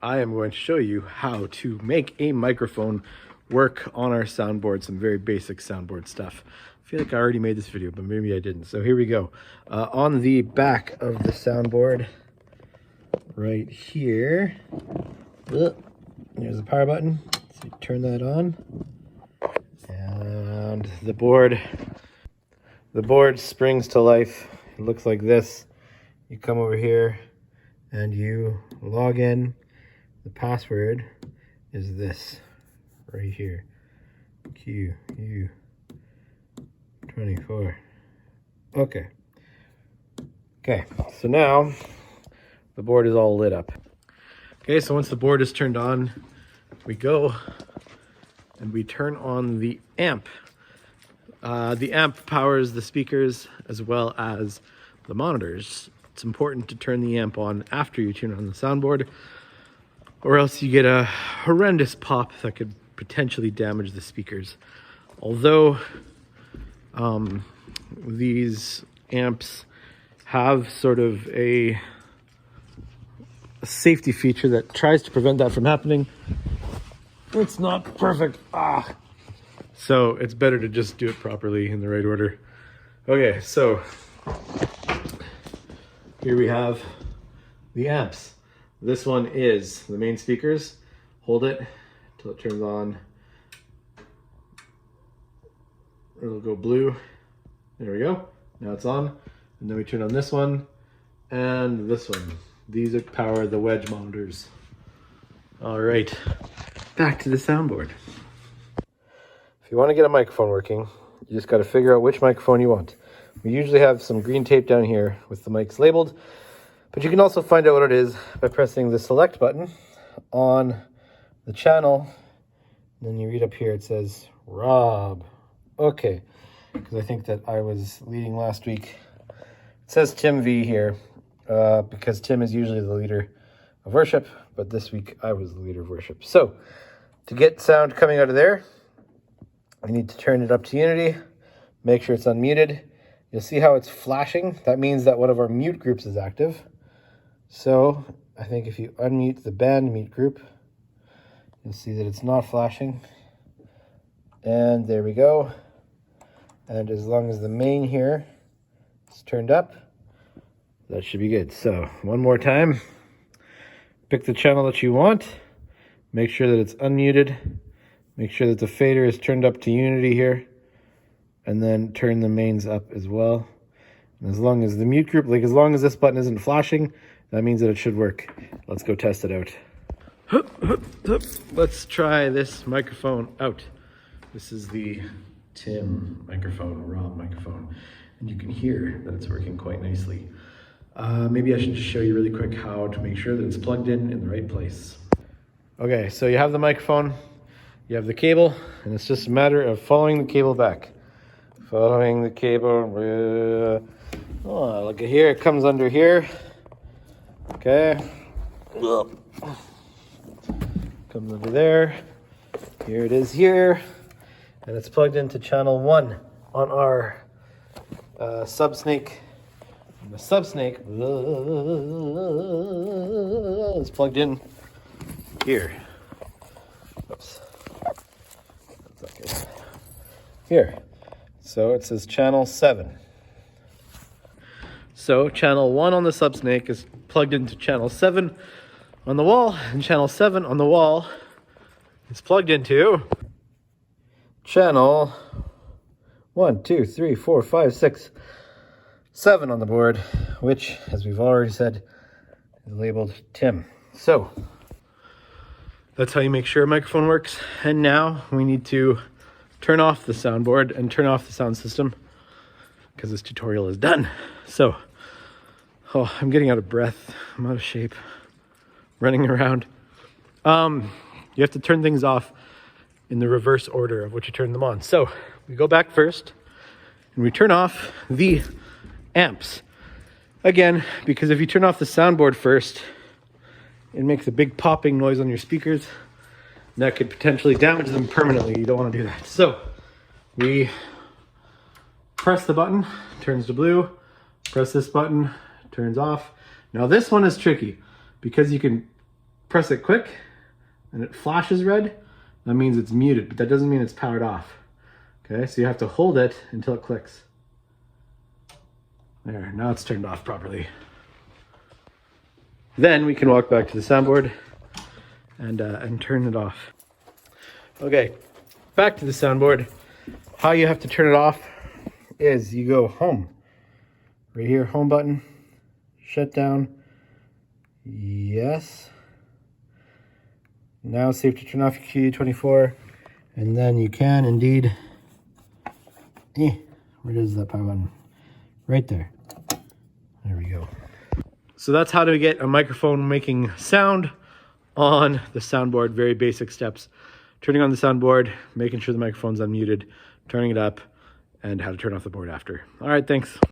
I am going to show you how to make a microphone work on our soundboard, some very basic soundboard stuff. I feel like I already made this video, but maybe I didn't. So here we go. On the back of the soundboard, right here, there's the power button. So you turn that on, and the board springs to life. It looks like this. You come over here and you log in. The password is this right here, QU24. Okay, so now the board is all lit up. Okay, so once the board is turned on, we go and we turn on the amp. The amp powers the speakers as well as the monitors. It's important to turn the amp on after you turn on the soundboard, or else you get a horrendous pop that could potentially damage the speakers. Although these amps have sort of a safety feature that tries to prevent that from happening, it's not perfect. So it's better to just do it properly in the right order. Okay, so here we have the amps. This one is the main speakers. Hold it until it turns on. It'll go blue. There we go. Now it's on. And then we turn on this one and this one. These are power the wedge monitors. All right, back to the soundboard. If you want to get a microphone working, you just got to figure out which microphone you want. We usually have some green tape down here with the mics labeled, but you can also find out what it is by pressing the select button on the channel. And then you read up here, it says Rob. Okay, because I think that I was leading last week. It says Tim V here, because Tim is usually the leader of worship, but this week I was the leader of worship. So to get sound coming out of there, we need to turn it up to unity, make sure it's unmuted. You'll see how it's flashing. That means that one of our mute groups is active. So I think if you unmute the band mute group, you'll see that it's not flashing. And there we go. And as long as the main here is turned up, that should be good. So one more time, pick the channel that you want, make sure that it's unmuted, make sure that the fader is turned up to unity here, and then turn the mains up as well. And as long as the mute group, as long as this button isn't flashing, that means that it should work. Let's go test it out. Let's try this microphone out. This is the Tim microphone, Rob microphone, and you can hear that it's working quite nicely. Maybe I should just show you really quick how to make sure that it's plugged in the right place. Okay, so you have the microphone, you have the cable, and it's just a matter of following the cable back. Following the cable. Oh, look at here, it comes under here. Okay. Comes under there. Here it is here. And it's plugged into channel 1 on our Subsnake. And the Subsnake is plugged in here. Oops. That's not good. Here. So it says channel 7. So channel 1 on the Subsnake is plugged into channel 7 on the wall, and channel 7 on the wall is plugged into channel 1, 2, 3, 4, 5, 6, 7 on the board, which, as we've already said, is labeled Tim. So that's how you make sure a microphone works. And now we need to turn off the soundboard and turn off the sound system because this tutorial is done. So, I'm getting out of breath. I'm out of shape. Running around. You have to turn things off in the reverse order of which you turn them on. So we go back first and we turn off the amps. Again, because if you turn off the soundboard first, it makes a big popping noise on your speakers. And that could potentially damage them permanently. You don't want to do that. So we press the button, turns to blue. Press this button, turns off. Now this one is tricky because you can press it quick and it flashes red, that means it's muted, but that doesn't mean it's powered off. Okay, so you have to hold it until it clicks. There, now it's turned off properly. Then we can walk back to the soundboard and turn it off. Okay, back to the soundboard. How you have to turn it off is you go home. Right here, home button, shut down, yes. Now it's safe to turn off your Q24, and then you can indeed, where is that power button? Right there. There we go. So that's how to get a microphone making sound on the soundboard. Very basic steps. Turning on the soundboard, making sure the microphone's unmuted, turning it up, and how to turn off the board after. All right, thanks.